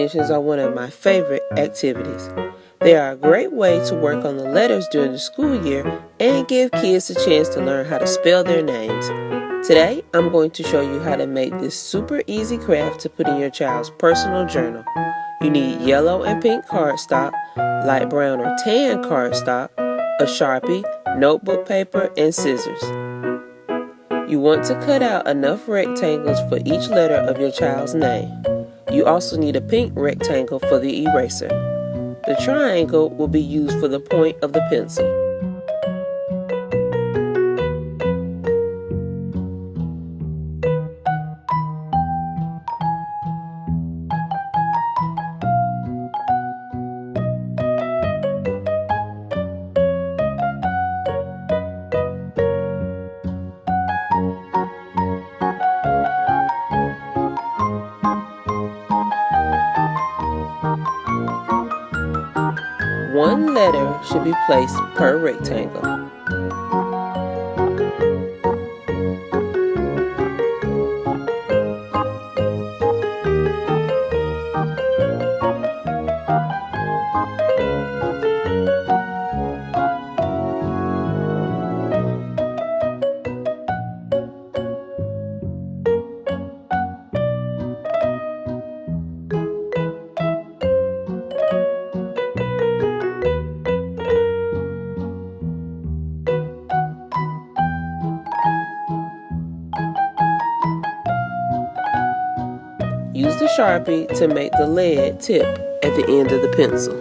definitions are one of my favorite activities. They are a great way to work on the letters during the school year and give kids a chance to learn how to spell their names. Today, I'm going to show you how to make this super easy craft to put in your child's personal journal. You need yellow and pink cardstock, light brown or tan cardstock, a Sharpie, notebook paper, and scissors. You want to cut out enough rectangles for each letter of your child's name. You also need a pink rectangle for the eraser. The triangle will be used for the point of the pencil. One letter should be placed per rectangle. Use the Sharpie to make the lead tip at the end of the pencil.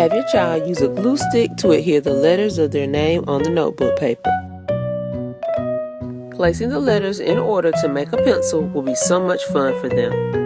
Have your child use a glue stick to adhere the letters of their name on the notebook paper. Placing the letters in order to make a pencil will be so much fun for them.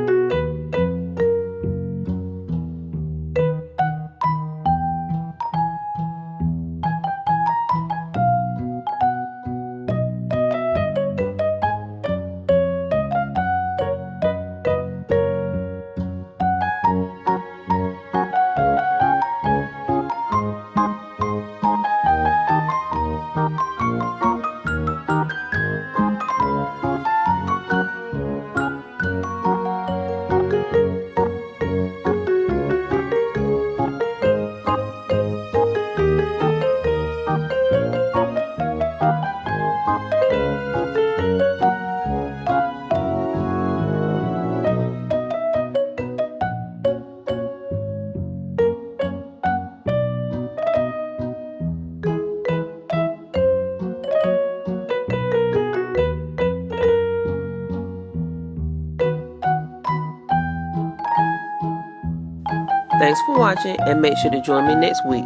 Thanks for watching and make sure to join me next week.